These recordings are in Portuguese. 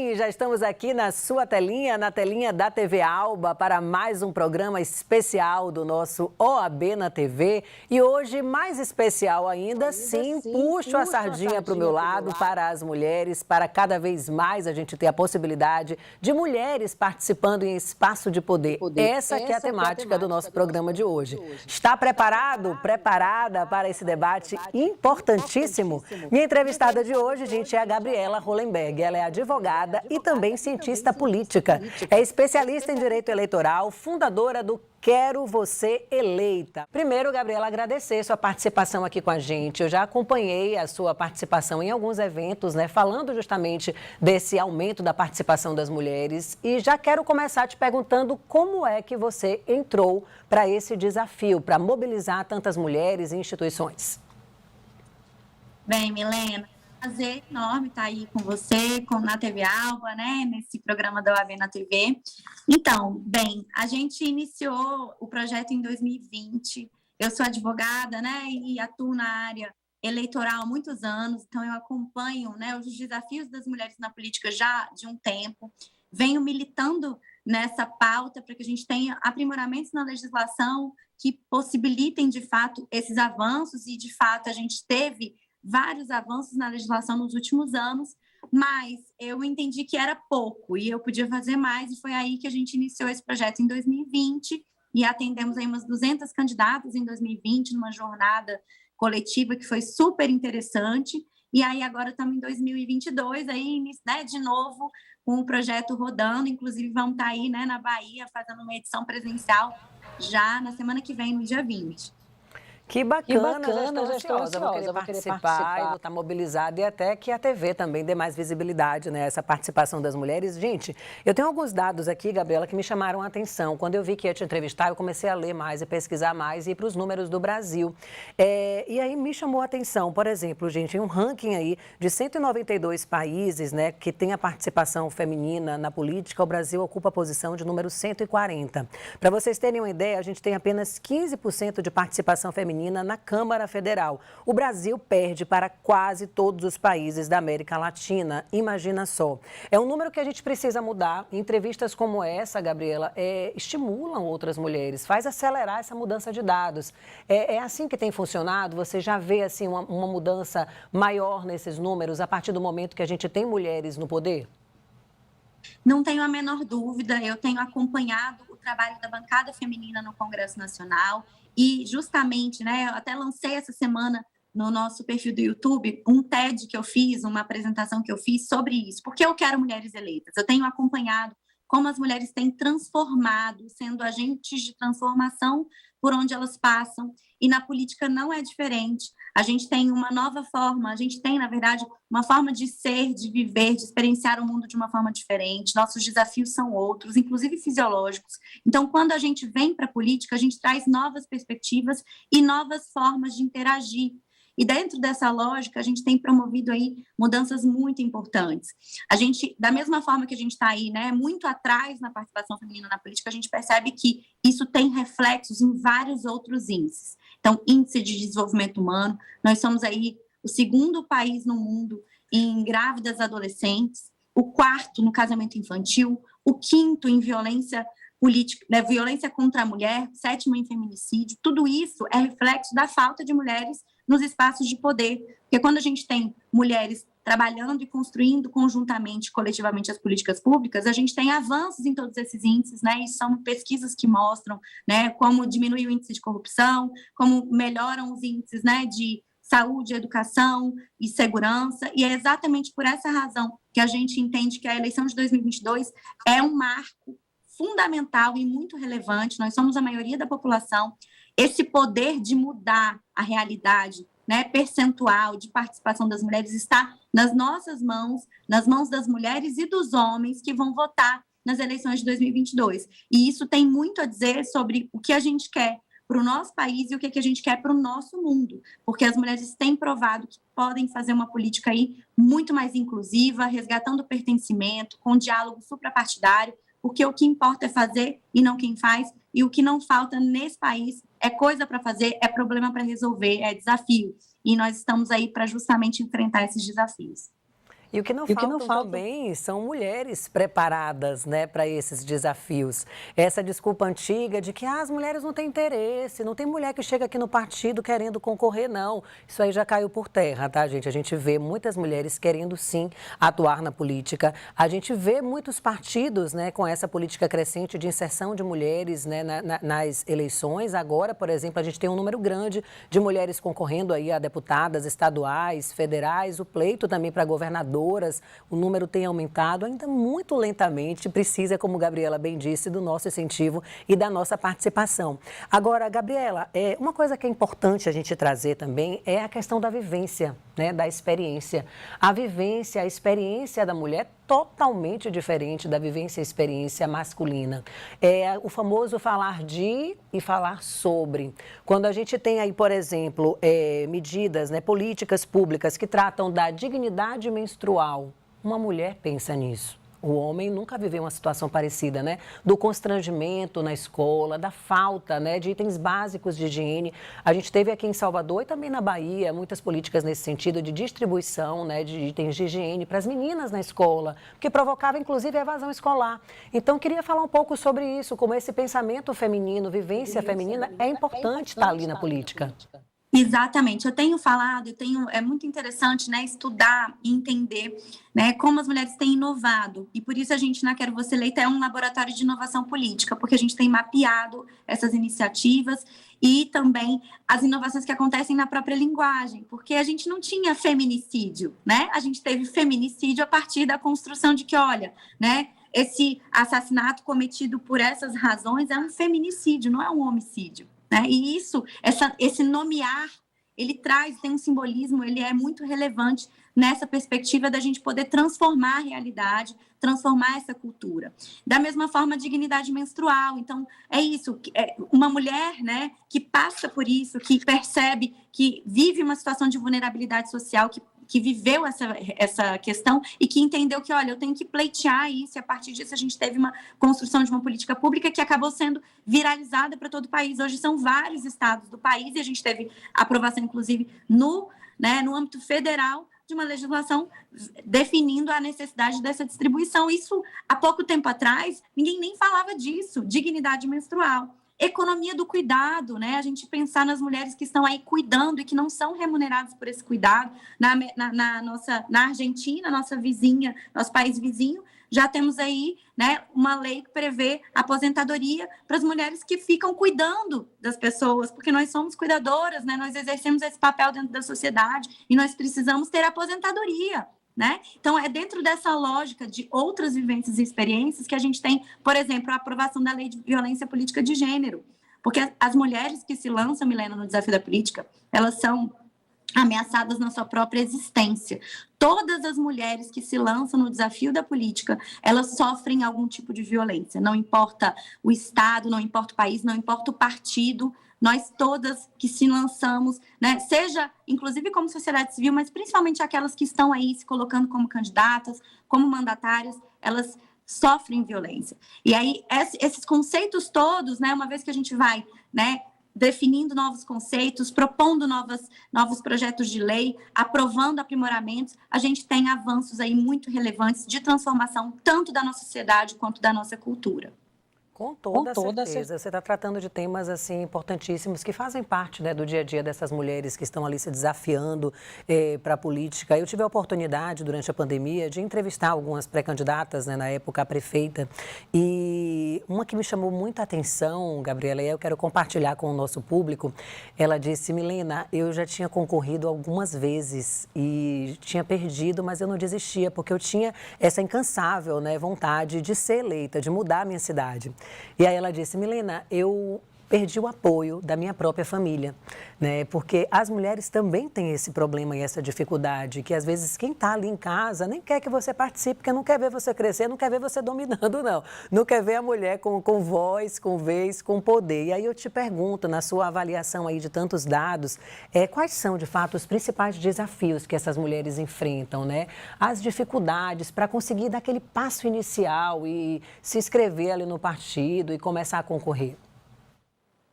E já estamos aqui na sua telinha, na telinha da TV Alba, para mais um programa especial do nosso OAB na TV. E hoje, mais especial ainda, puxo a sardinha para o meu lado, para as mulheres, para cada vez mais a gente ter a possibilidade de mulheres participando em espaço de poder. Essa que é a temática do nosso programa de hoje. Está preparado, preparada para esse debate importantíssimo? Minha entrevistada de hoje, gente, é a Gabriela Hollenberg. Ela é advogada e também cientista política. É especialista em direito eleitoral, fundadora do Quero Você Eleita. Primeiro, Gabriela, agradecer sua participação aqui com a gente. Eu já acompanhei a sua participação em alguns eventos, né, falando justamente desse aumento da participação das mulheres. E já quero começar te perguntando como é que você entrou para esse desafio, para mobilizar tantas mulheres e instituições. Bem, Milena, prazer enorme estar aí com você, na TV Alba, né, nesse programa da OAB na TV. Então, bem, a gente iniciou o projeto em 2020. Eu sou advogada, né, e atuo na área eleitoral há muitos anos, então eu acompanho, né, os desafios das mulheres na política já de um tempo. Venho militando nessa pauta para que a gente tenha aprimoramentos na legislação que possibilitem, de fato, esses avanços e, de fato, a gente teve vários avanços na legislação nos últimos anos, mas eu entendi que era pouco e eu podia fazer mais, e foi aí que a gente iniciou esse projeto em 2020 e atendemos aí umas 200 candidatas em 2020, numa jornada coletiva que foi super interessante, e aí agora estamos em 2022, aí, né, de novo, com o projeto rodando, inclusive vamos estar aí, né, na Bahia, fazendo uma edição presencial já na semana que vem, no dia 20. Que bacana, já estou ansiosa, vou querer participar e vou estar mobilizada, e até que a TV também dê mais visibilidade, né, essa participação das mulheres. Gente, eu tenho alguns dados aqui, Gabriela, que me chamaram a atenção. Quando eu vi que ia te entrevistar, eu comecei a ler mais e pesquisar mais e ir para os números do Brasil. E aí me chamou a atenção, por exemplo, gente, em um ranking aí de 192 países, né, que tem a participação feminina na política, o Brasil ocupa a posição de número 140. Para vocês terem uma ideia, a gente tem apenas 15% de participação feminina na Câmara Federal. O Brasil perde para quase todos os países da América Latina. Imagina só. É um número que a gente precisa mudar. Entrevistas como essa, Gabriela, estimulam outras mulheres, faz acelerar essa mudança de dados. É assim que tem funcionado? Você já vê assim, uma mudança maior nesses números a partir do momento que a gente tem mulheres no poder? Não tenho a menor dúvida, eu tenho acompanhado o trabalho da bancada feminina no Congresso Nacional e justamente, né, eu até lancei essa semana no nosso perfil do YouTube um TED que eu fiz, uma apresentação que eu fiz sobre isso, porque eu quero mulheres eleitas. Eu tenho acompanhado como as mulheres têm transformado, sendo agentes de transformação por onde elas passam, e na política não é diferente. A gente tem uma nova forma, a gente tem, na verdade, uma forma de ser, de viver, de experienciar o mundo de uma forma diferente. Nossos desafios são outros, inclusive fisiológicos. Então, quando a gente vem para a política, a gente traz novas perspectivas e novas formas de interagir. E dentro dessa lógica, a gente tem promovido aí mudanças muito importantes. A gente, da mesma forma que a gente está aí, né, muito atrás na participação feminina na política, a gente percebe que isso tem reflexos em vários outros índices. Então, índice de desenvolvimento humano, nós somos aí o segundo país no mundo em grávidas adolescentes, o quarto no casamento infantil, o quinto em violência política, né, violência contra a mulher, sétimo em feminicídio. Tudo isso é reflexo da falta de mulheres nos espaços de poder, porque quando a gente tem mulheres trabalhando e construindo conjuntamente, coletivamente as políticas públicas, a gente tem avanços em todos esses índices, né? E são pesquisas que mostram, né, como diminui o índice de corrupção, como melhoram os índices, né, de saúde, educação e segurança, e é exatamente por essa razão que a gente entende que a eleição de 2022 é um marco fundamental e muito relevante. Nós somos a maioria da população. Esse poder de mudar a realidade, né, percentual de participação das mulheres está nas nossas mãos, nas mãos das mulheres e dos homens que vão votar nas eleições de 2022. E isso tem muito a dizer sobre o que a gente quer para o nosso país e o que a gente quer para o nosso mundo, porque as mulheres têm provado que podem fazer uma política aí muito mais inclusiva, resgatando o pertencimento, com diálogo suprapartidário, porque o que importa é fazer e não quem faz, e o que não falta nesse país é coisa para fazer, é problema para resolver, é desafio. E nós estamos aí para justamente enfrentar esses desafios. E o que não faltam também são mulheres preparadas, né, para esses desafios. Essa desculpa antiga de que as mulheres não têm interesse, não tem mulher que chega aqui no partido querendo concorrer, não. Isso aí já caiu por terra, tá, gente? A gente vê muitas mulheres querendo, sim, atuar na política. A gente vê muitos partidos, né, com essa política crescente de inserção de mulheres, né, nas eleições. Agora, por exemplo, a gente tem um número grande de mulheres concorrendo aí a deputadas estaduais, federais, o pleito também para governadoras. O número tem aumentado ainda muito lentamente, precisa, como Gabriela bem disse, do nosso incentivo e da nossa participação. Agora, Gabriela, uma coisa que é importante a gente trazer também é a questão da vivência, né, da experiência. A vivência, a experiência da mulher totalmente diferente da vivência e experiência masculina. É o famoso falar de e falar sobre. Quando a gente tem aí, por exemplo, medidas, né, políticas públicas que tratam da dignidade menstrual, uma mulher pensa nisso. O homem nunca viveu uma situação parecida, né? Do constrangimento na escola, da falta, né, de itens básicos de higiene. A gente teve aqui em Salvador e também na Bahia muitas políticas nesse sentido de distribuição, né, de itens de higiene para as meninas na escola, que provocava inclusive a evasão escolar. Então, queria falar um pouco sobre isso, como esse pensamento feminino, vivência feminina é importante estar ali na política. Exatamente, eu tenho falado, é muito interessante, né, estudar e entender, né, como as mulheres têm inovado, e por isso a gente na Quero Você Eleita é um laboratório de inovação política, porque a gente tem mapeado essas iniciativas e também as inovações que acontecem na própria linguagem, porque a gente não tinha feminicídio, né, a gente teve feminicídio a partir da construção de que, olha, né, esse assassinato cometido por essas razões é um feminicídio, não é um homicídio. Né? E esse nomear, ele tem um simbolismo, ele é muito relevante nessa perspectiva da gente poder transformar a realidade, transformar essa cultura. Da mesma forma, a dignidade menstrual. Então, é isso, uma mulher, né, que passa por isso, que percebe, que vive uma situação de vulnerabilidade social, que viveu essa questão e que entendeu que, olha, eu tenho que pleitear isso, e a partir disso a gente teve uma construção de uma política pública que acabou sendo viralizada para todo o país. Hoje são vários estados do país e a gente teve aprovação, inclusive, no âmbito federal, de uma legislação definindo a necessidade dessa distribuição. Isso, há pouco tempo atrás, ninguém nem falava disso, dignidade menstrual. Economia do cuidado, né? A gente pensar nas mulheres que estão aí cuidando e que não são remuneradas por esse cuidado. Na Argentina, nossa vizinha, nosso país vizinho, já temos aí, né, uma lei que prevê aposentadoria para as mulheres que ficam cuidando das pessoas, porque nós somos cuidadoras, né? Nós exercemos esse papel dentro da sociedade e nós precisamos ter aposentadoria. Né? Então, é dentro dessa lógica de outras vivências e experiências que a gente tem, por exemplo, a aprovação da lei de violência política de gênero. Porque as mulheres que se lançam, Milena, no desafio da política, elas são ameaçadas na sua própria existência. Todas as mulheres que se lançam no desafio da política, elas sofrem algum tipo de violência. Não importa o estado, não importa o país, não importa o partido, nós todas que se lançamos, né, seja inclusive como sociedade civil, mas principalmente aquelas que estão aí se colocando como candidatas, como mandatárias, elas sofrem violência. E aí, esses conceitos todos, né, uma vez que a gente vai, né, definindo novos conceitos, propondo novos projetos de lei, aprovando aprimoramentos, a gente tem avanços aí muito relevantes de transformação, tanto da nossa sociedade quanto da nossa cultura. Com toda certeza. Você está tratando de temas assim importantíssimos que fazem parte, né, do dia a dia dessas mulheres que estão ali se desafiando para a política. Eu tive a oportunidade, durante a pandemia, de entrevistar algumas pré-candidatas, né, na época a prefeita, e uma que me chamou muita atenção, Gabriela, e eu quero compartilhar com o nosso público, ela disse: Milena, eu já tinha concorrido algumas vezes e tinha perdido, mas eu não desistia, porque eu tinha essa incansável, né, vontade de ser eleita, de mudar a minha cidade. E aí ela disse: Milena, eu perdi o apoio da minha própria família, né? Porque as mulheres também têm esse problema e essa dificuldade, que às vezes quem está ali em casa nem quer que você participe, porque não quer ver você crescer, não quer ver você dominando, não. Não quer ver a mulher com voz, com vez, com poder. E aí eu te pergunto, na sua avaliação aí de tantos dados, quais são, de fato, os principais desafios que essas mulheres enfrentam, né? As dificuldades para conseguir dar aquele passo inicial e se inscrever ali no partido e começar a concorrer.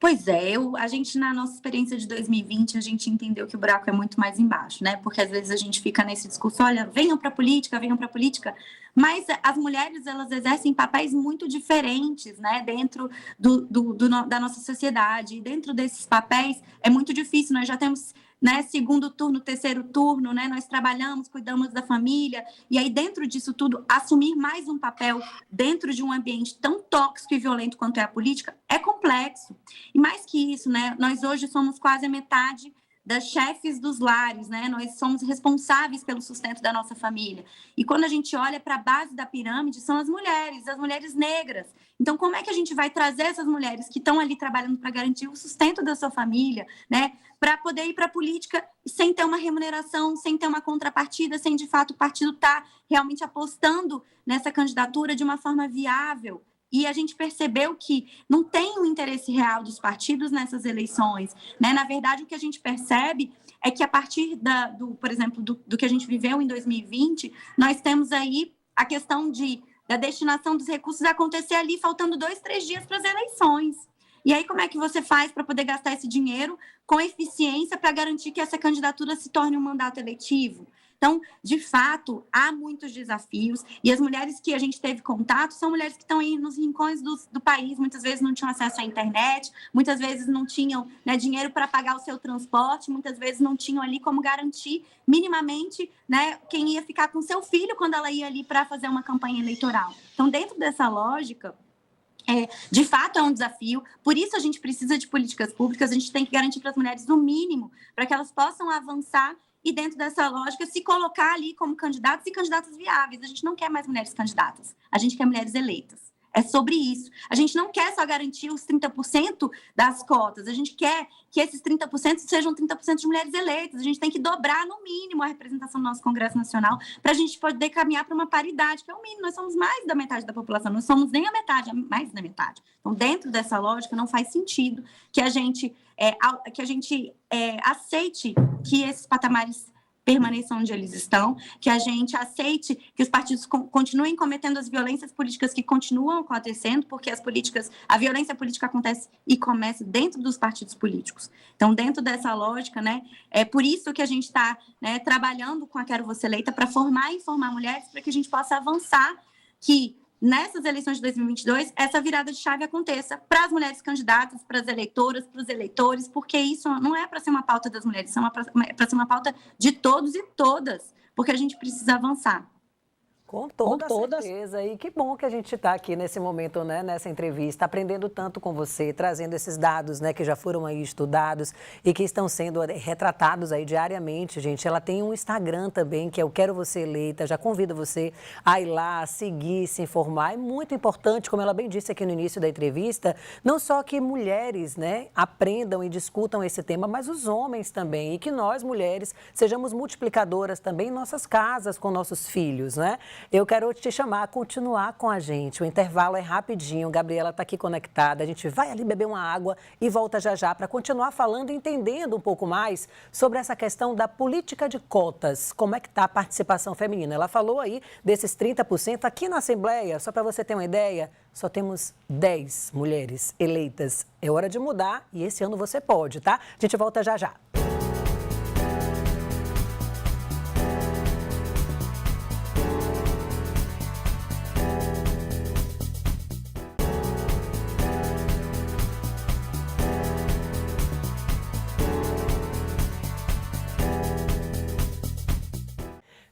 Pois é, a gente, na nossa experiência de 2020, a gente entendeu que o buraco é muito mais embaixo, né? Porque às vezes a gente fica nesse discurso, olha, venham para a política, mas as mulheres, elas exercem papéis muito diferentes, né? Dentro da nossa sociedade. E dentro desses papéis, é muito difícil, nós já temos, né, segundo turno, terceiro turno, né? Nós trabalhamos, cuidamos da família, e aí dentro disso tudo, assumir mais um papel dentro de um ambiente tão tóxico e violento quanto é a política, é complexo. E mais que isso, né, nós hoje somos quase a metade das chefes dos lares, né? Nós somos responsáveis pelo sustento da nossa família. E quando a gente olha para a base da pirâmide, são as mulheres negras. Então, como é que a gente vai trazer essas mulheres que estão ali trabalhando para garantir o sustento da sua família, né? Para poder ir para a política sem ter uma remuneração, sem ter uma contrapartida, sem de fato o partido estar realmente apostando nessa candidatura de uma forma viável. E a gente percebeu que não tem um interesse real dos partidos nessas eleições, né? Na verdade, o que a gente percebe é que a partir por exemplo, do que a gente viveu em 2020, nós temos aí a questão da destinação dos recursos acontecer ali, faltando 2, 3 dias para as eleições. E aí, como é que você faz para poder gastar esse dinheiro com eficiência para garantir que essa candidatura se torne um mandato eletivo? Então, de fato, há muitos desafios, e as mulheres que a gente teve contato são mulheres que estão aí nos rincões do país, muitas vezes não tinham acesso à internet, muitas vezes não tinham, né, dinheiro para pagar o seu transporte, muitas vezes não tinham ali como garantir minimamente, né, quem ia ficar com seu filho quando ela ia ali para fazer uma campanha eleitoral. Então, dentro dessa lógica, de fato é um desafio, por isso a gente precisa de políticas públicas, a gente tem que garantir para as mulheres o mínimo, para que elas possam avançar e, dentro dessa lógica, se colocar ali como candidatos e candidatas viáveis. A gente não quer mais mulheres candidatas, a gente quer mulheres eleitas. É sobre isso. A gente não quer só garantir os 30% das cotas, a gente quer que esses 30% sejam 30% de mulheres eleitas. A gente tem que dobrar, no mínimo, a representação do nosso Congresso Nacional para a gente poder caminhar para uma paridade, que é o mínimo. Nós somos mais da metade da população, não somos nem a metade, mais da metade. Então, dentro dessa lógica, não faz sentido que a gente aceite que esses patamares permaneçam onde eles estão, que a gente aceite que os partidos continuem cometendo as violências políticas que continuam acontecendo, porque a violência política acontece e começa dentro dos partidos políticos. Então, dentro dessa lógica, né, é por isso que a gente está, né, trabalhando com a Quero Você Eleita para formar e informar mulheres para que a gente possa avançar, que nessas eleições de 2022, essa virada de chave aconteça para as mulheres candidatas, para as eleitoras, para os eleitores, porque isso não é para ser uma pauta das mulheres, é para ser uma pauta de todos e todas, porque a gente precisa avançar. Com toda certeza. E que bom que a gente está aqui nesse momento, né, nessa entrevista, aprendendo tanto com você, trazendo esses dados, né, que já foram aí estudados e que estão sendo retratados aí diariamente, gente. Ela tem um Instagram também, que é o Quero Você Eleita. Já convido você a ir lá, seguir, se informar. É muito importante, como ela bem disse aqui no início da entrevista, não só que mulheres, né, aprendam e discutam esse tema, mas os homens também. E que nós, mulheres, sejamos multiplicadoras também em nossas casas, com nossos filhos, né? Eu quero te chamar a continuar com a gente. O intervalo é rapidinho. Gabriela está aqui conectada. A gente vai ali beber uma água e volta já já para continuar falando e entendendo um pouco mais sobre essa questão da política de cotas. Como é que está a participação feminina? Ela falou aí desses 30%. Aqui na Assembleia, só para você ter uma ideia, só temos 10 mulheres eleitas. É hora de mudar e esse ano você pode, tá? A gente volta já já.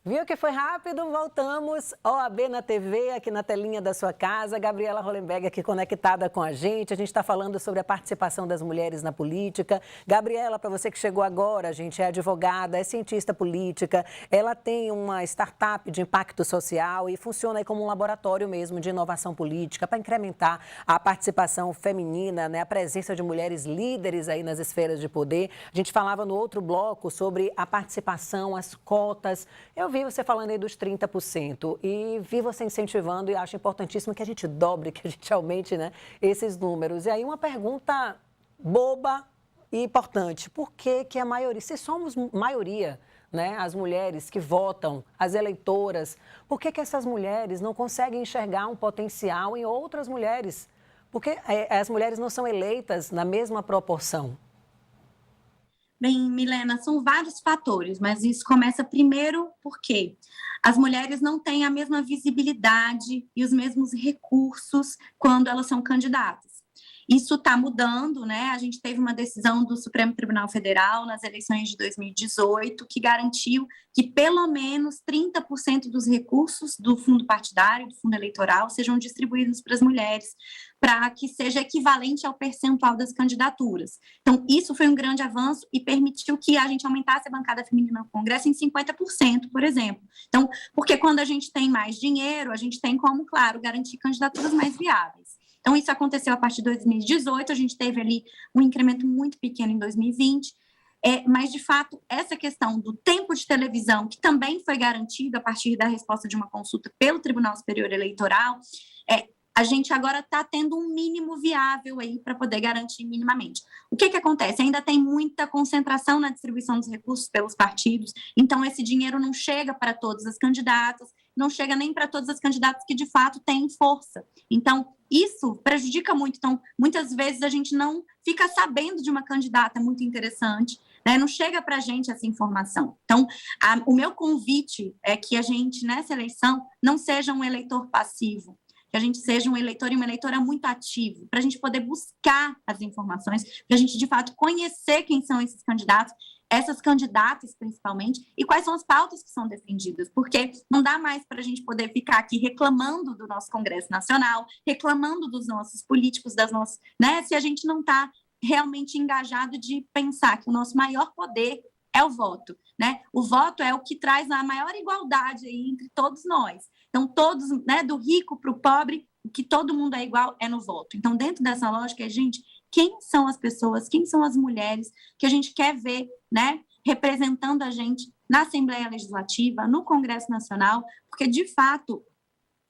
Viu que foi rápido? Voltamos. OAB na TV, aqui na telinha da sua casa. Gabriela Hollenberg aqui conectada com a gente. A gente está falando sobre a participação das mulheres na política. Gabriela, para você que chegou agora, a gente é advogada, é cientista política. Ela tem uma startup de impacto social e funciona aí como um laboratório mesmo de inovação política para incrementar a participação feminina, né? A presença de mulheres líderes aí nas esferas de poder. A gente falava no outro bloco sobre a participação, as cotas. Eu vi você falando aí dos 30% e vi você incentivando e acho importantíssimo que a gente dobre, que a gente aumente, né, esses números. E aí uma pergunta boba e importante. Por que que a maioria, se somos maioria, né, as mulheres que votam, as eleitoras, por que que essas mulheres não conseguem enxergar um potencial em outras mulheres? Porque as mulheres não são eleitas na mesma proporção. Bem, Milena, são vários fatores, mas isso começa primeiro porque as mulheres não têm a mesma visibilidade e os mesmos recursos quando elas são candidatas. Isso está mudando, né? A gente teve uma decisão do Supremo Tribunal Federal nas eleições de 2018 que garantiu que pelo menos 30% dos recursos do fundo partidário, do fundo eleitoral, sejam distribuídos para as mulheres, para que seja equivalente ao percentual das candidaturas. Então, isso foi um grande avanço e permitiu que a gente aumentasse a bancada feminina no Congresso em 50%, por exemplo. Então, porque quando a gente tem mais dinheiro, a gente tem como, claro, garantir candidaturas mais viáveis. Então, isso aconteceu a partir de 2018, a gente teve ali um incremento muito pequeno em 2020, mas, de fato, essa questão do tempo de televisão, que também foi garantido a partir da resposta de uma consulta pelo Tribunal Superior Eleitoral, a gente agora está tendo um mínimo viável aí para poder garantir minimamente. O que acontece? Ainda tem muita concentração na distribuição dos recursos pelos partidos, então esse dinheiro não chega para todas as candidatas, não chega nem para todas as candidatas que de fato têm força. Então, isso prejudica muito. Então, muitas vezes a gente não fica sabendo de uma candidata muito interessante, né? Não chega para a gente essa informação. Então, o meu convite é que a gente, nessa eleição, não seja um eleitor passivo, que a gente seja um eleitor e uma eleitora muito ativo, para a gente poder buscar as informações, para a gente, de fato, conhecer quem são esses candidatos, essas candidatas, principalmente, e quais são as pautas que são defendidas, porque não dá mais para a gente poder ficar aqui reclamando do nosso Congresso Nacional, reclamando dos nossos políticos, das nossas, né, se a gente não está realmente engajado de pensar que o nosso maior poder é o voto, né? O voto é o que traz a maior igualdade aí entre todos nós. Então, todos, né, do rico para o pobre, que todo mundo é igual, é no voto. Então, dentro dessa lógica, gente, quem são as pessoas, quem são as mulheres que a gente quer ver, né, representando a gente na Assembleia Legislativa, no Congresso Nacional, porque, de fato,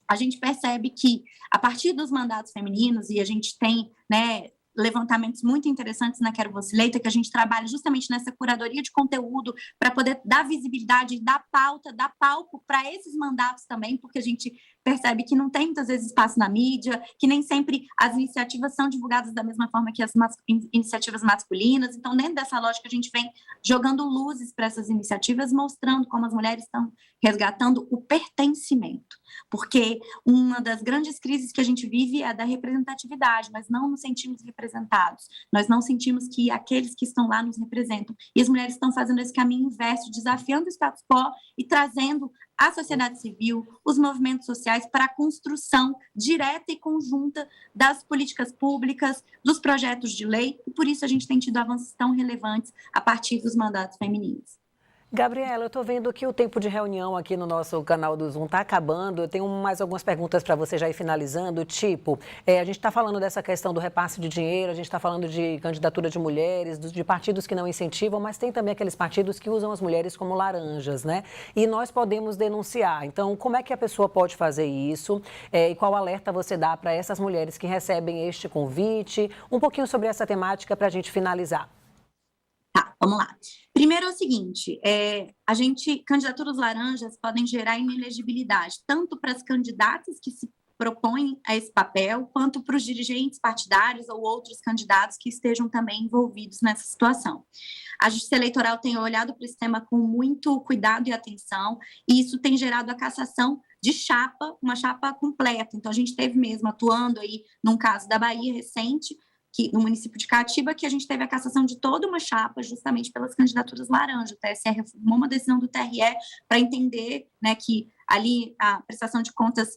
a gente percebe que, a partir dos mandatos femininos, e a gente tem, né, levantamentos muito interessantes na Quero Você Eleita, que a gente trabalha justamente nessa curadoria de conteúdo para poder dar visibilidade, dar pauta, dar palco para esses mandatos também, porque a gente percebe que não tem muitas vezes espaço na mídia, que nem sempre as iniciativas são divulgadas da mesma forma que as iniciativas masculinas. Então, dentro dessa lógica, a gente vem jogando luzes para essas iniciativas, mostrando como as mulheres estão resgatando o pertencimento, porque uma das grandes crises que a gente vive é a da representatividade. Nós não nos sentimos representados, nós não sentimos que aqueles que estão lá nos representam, e as mulheres estão fazendo esse caminho inverso, desafiando o status quo e trazendo a sociedade civil, os movimentos sociais para a construção direta e conjunta das políticas públicas, dos projetos de lei, e por isso a gente tem tido avanços tão relevantes a partir dos mandatos femininos. Gabriela, eu estou vendo que o tempo de reunião aqui no nosso canal do Zoom está acabando. Eu tenho mais algumas perguntas para você já ir finalizando, tipo, a gente está falando dessa questão do repasse de dinheiro, a gente está falando de candidatura de mulheres, de partidos que não incentivam, mas tem também aqueles partidos que usam as mulheres como laranjas, né? E nós podemos denunciar. Então, como é que a pessoa pode fazer isso? E qual alerta você dá para essas mulheres que recebem este convite? Um pouquinho sobre essa temática para a gente finalizar. Tá, vamos lá. Primeiro é o seguinte, candidaturas laranjas podem gerar inelegibilidade, tanto para as candidatas que se propõem a esse papel, quanto para os dirigentes partidários ou outros candidatos que estejam também envolvidos nessa situação. A Justiça Eleitoral tem olhado para esse tema com muito cuidado e atenção, e isso tem gerado a cassação de chapa, uma chapa completa. Então, a gente teve mesmo atuando aí num caso da Bahia recente, no município de Catiba, que a gente teve a cassação de toda uma chapa justamente pelas candidaturas laranja. O TSE reformou uma decisão do TRE para entender, né, que ali a prestação de contas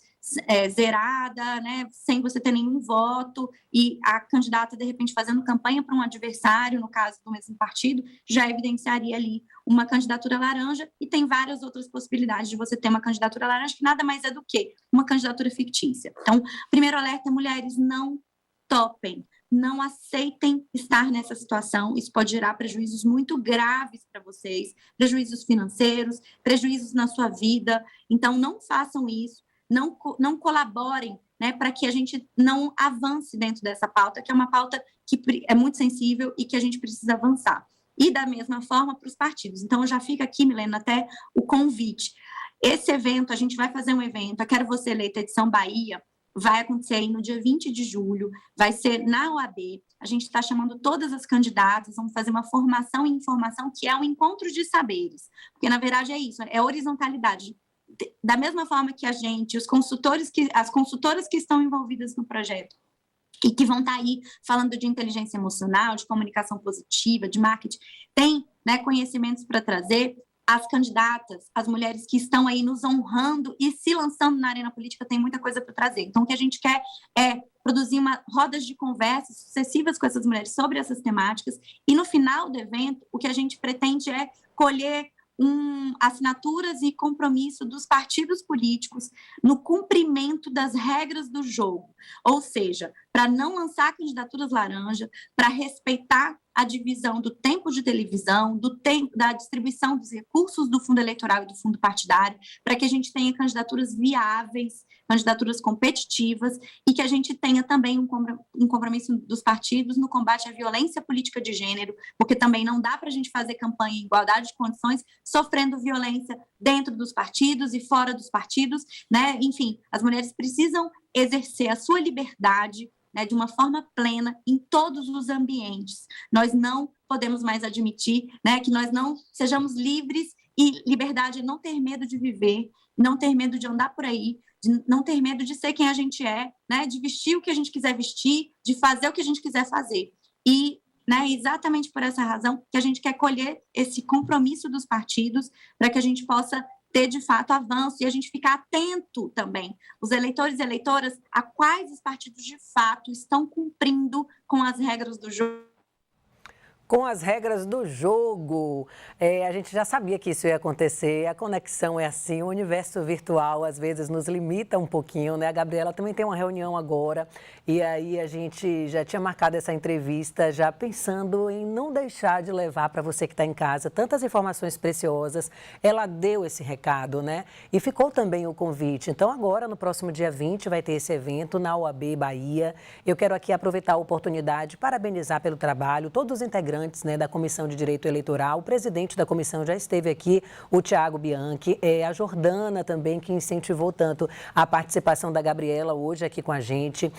zerada, né, sem você ter nenhum voto, e a candidata, de repente, fazendo campanha para um adversário, no caso do mesmo partido, já evidenciaria ali uma candidatura laranja, e tem várias outras possibilidades de você ter uma candidatura laranja, que nada mais é do que uma candidatura fictícia. Então, primeiro alerta, mulheres, não topem, não aceitem estar nessa situação. Isso pode gerar prejuízos muito graves para vocês, prejuízos financeiros, prejuízos na sua vida. Então, não façam isso, não colaborem, né, para que a gente não avance dentro dessa pauta, que é uma pauta que é muito sensível e que a gente precisa avançar. E da mesma forma para os partidos. Então, já fica aqui, Milena, até o convite. Esse evento, a gente vai fazer um evento, a Quero Você Eleita Edição Bahia, vai acontecer aí no dia 20 de julho, vai ser na OAB. A gente está chamando todas as candidatas, vamos fazer uma formação e informação, que é um encontro de saberes, porque, na verdade, é isso, é horizontalidade. Da mesma forma que a gente, as consultoras que estão envolvidas no projeto, e que vão estar aí falando de inteligência emocional, de comunicação positiva, de marketing, tem, né, conhecimentos para trazer. As candidatas, as mulheres que estão aí nos honrando e se lançando na arena política, tem muita coisa para trazer. Então, o que a gente quer é produzir rodas de conversas sucessivas com essas mulheres sobre essas temáticas, e no final do evento, o que a gente pretende é colher assinaturas e compromisso dos partidos políticos no cumprimento das regras do jogo, ou seja, para não lançar candidaturas laranja, para respeitar a divisão do tempo de televisão, da distribuição dos recursos do fundo eleitoral e do fundo partidário, para que a gente tenha candidaturas viáveis, candidaturas competitivas, e que a gente tenha também um compromisso dos partidos no combate à violência política de gênero, porque também não dá para a gente fazer campanha em igualdade de condições sofrendo violência dentro dos partidos e fora dos partidos, né? Enfim, as mulheres precisam exercer a sua liberdade, né, de uma forma plena em todos os ambientes. Nós não podemos mais admitir, né, que nós não sejamos livres, e liberdade é não ter medo de viver, não ter medo de andar por aí, de não ter medo de ser quem a gente é, né, de vestir o que a gente quiser vestir, de fazer o que a gente quiser fazer. E, né, exatamente por essa razão que a gente quer colher esse compromisso dos partidos para que a gente possa ter, de fato, avanço, e a gente ficar atento também, os eleitores e eleitoras, a quais os partidos, de fato, estão cumprindo com as regras do jogo. Com as regras do jogo. A gente já sabia que isso ia acontecer, a conexão é assim, o universo virtual às vezes nos limita um pouquinho, né? A Gabriela também tem uma reunião agora, e aí a gente já tinha marcado essa entrevista, já pensando em não deixar de levar para você que está em casa tantas informações preciosas. Ela deu esse recado, né? E ficou também o convite. Então agora, no próximo dia 20, vai ter esse evento na OAB Bahia. Eu quero aqui aproveitar a oportunidade, parabenizar pelo trabalho, todos os integrantes, né, da Comissão de Direito Eleitoral. O presidente da comissão já esteve aqui, o Thiago Bianchi, a Jordana também, que incentivou tanto a participação da Gabriela hoje aqui com a gente.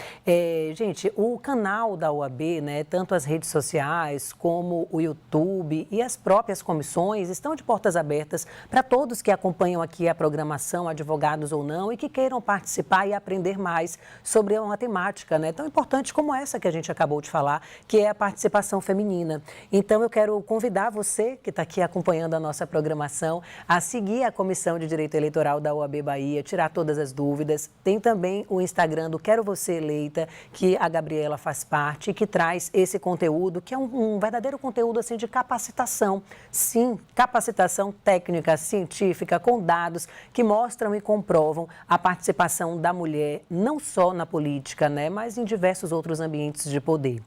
Gente, o canal da OAB, né, tanto as redes sociais como o YouTube e as próprias comissões estão de portas abertas para todos que acompanham aqui a programação, advogados ou não, e que queiram participar e aprender mais sobre uma temática, né, tão importante como essa que a gente acabou de falar, que é a participação feminina. Então, eu quero convidar você, que está aqui acompanhando a nossa programação, a seguir a Comissão de Direito Eleitoral da OAB Bahia, tirar todas as dúvidas. Tem também o Instagram do Quero Você Eleita, que a Gabriela faz parte e que traz esse conteúdo, que é um verdadeiro conteúdo assim, de capacitação. Sim, capacitação técnica, científica, com dados que mostram e comprovam a participação da mulher, não só na política, né, mas em diversos outros ambientes de poder.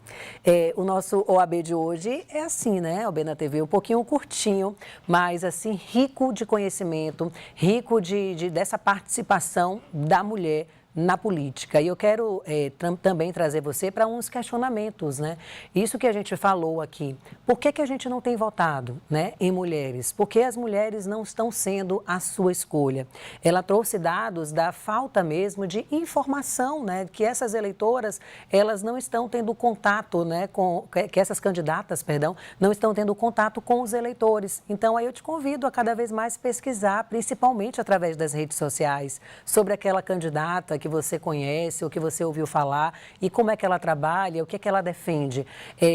O nosso OAB de hoje é assim, né, OAB na TV, um pouquinho curtinho, mas assim, rico de conhecimento, rico dessa participação da mulher na política. E eu quero também trazer você para uns questionamentos, né? Isso que a gente falou aqui. Por que a gente não tem votado, né, em mulheres? Porque as mulheres não estão sendo a sua escolha. Ela trouxe dados da falta mesmo de informação, né? Que essas eleitoras, elas não estão tendo contato, né? Que essas candidatas, perdão, não estão tendo contato com os eleitores. Então, aí eu te convido a cada vez mais pesquisar, principalmente através das redes sociais, sobre aquela candidata que você conhece ou que você ouviu falar e como é que ela trabalha, o que é que ela defende.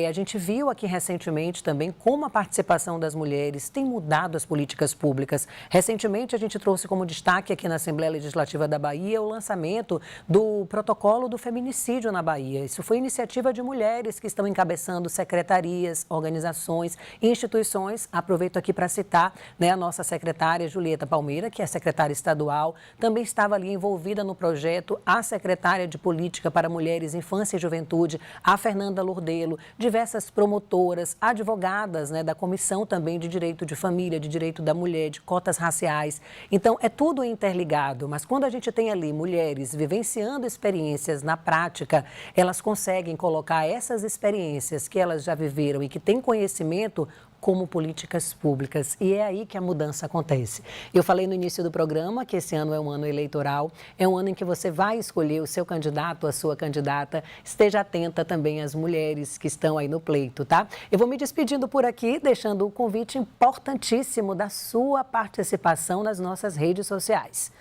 A gente viu aqui recentemente também como a participação das mulheres tem mudado as políticas públicas. Recentemente, a gente trouxe como destaque aqui na Assembleia Legislativa da Bahia o lançamento do protocolo do feminicídio na Bahia. Isso foi iniciativa de mulheres que estão encabeçando secretarias, organizações e instituições. Aproveito aqui para citar, né, a nossa secretária Julieta Palmeira, que é secretária estadual, também estava ali envolvida no projeto, a secretária de Política para Mulheres, Infância e Juventude, a Fernanda Lordelo, diversas promotoras, advogadas, né, da Comissão também de Direito de Família, de Direito da Mulher, de cotas raciais. Então, é tudo interligado, mas quando a gente tem ali mulheres vivenciando experiências na prática, elas conseguem colocar essas experiências que elas já viveram e que têm conhecimento como políticas públicas. E é aí que a mudança acontece. Eu falei no início do programa que esse ano é um ano eleitoral, é um ano em que você vai escolher o seu candidato, a sua candidata. Esteja atenta também às mulheres que estão aí no pleito, tá? Eu vou me despedindo por aqui, deixando o convite importantíssimo da sua participação nas nossas redes sociais.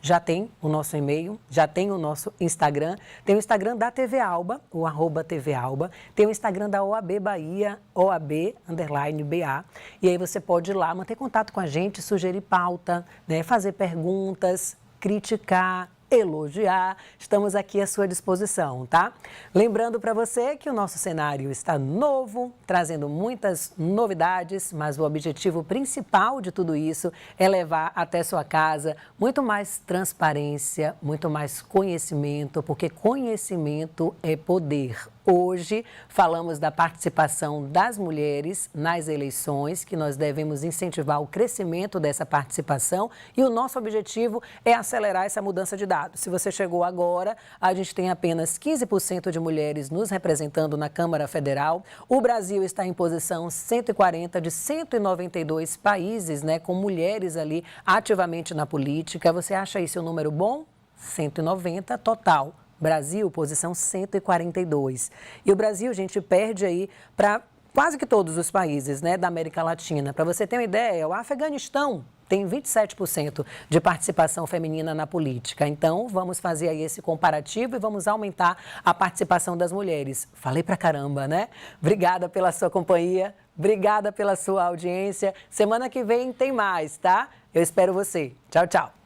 Já tem o nosso e-mail, já tem o nosso Instagram, tem o Instagram da TV Alba, o @TVAlba, tem o Instagram da OAB Bahia, OAB_BA, e aí você pode ir lá, manter contato com a gente, sugerir pauta, né, fazer perguntas, criticar, elogiar, estamos aqui à sua disposição, tá? Lembrando para você que o nosso cenário está novo, trazendo muitas novidades, mas o objetivo principal de tudo isso é levar até sua casa muito mais transparência, muito mais conhecimento, porque conhecimento é poder. Hoje falamos da participação das mulheres nas eleições, que nós devemos incentivar o crescimento dessa participação e o nosso objetivo é acelerar essa mudança de dados. Se você chegou agora, a gente tem apenas 15% de mulheres nos representando na Câmara Federal. O Brasil está em posição 140 de 192 países, né, com mulheres ali ativamente na política. Você acha isso um número bom? 190 total. Brasil, posição 142. E o Brasil, gente, perde aí para quase que todos os países, né, da América Latina. Para você ter uma ideia, o Afeganistão tem 27% de participação feminina na política. Então, vamos fazer aí esse comparativo e vamos aumentar a participação das mulheres. Falei pra caramba, né? Obrigada pela sua companhia, obrigada pela sua audiência. Semana que vem tem mais, tá? Eu espero você. Tchau, tchau.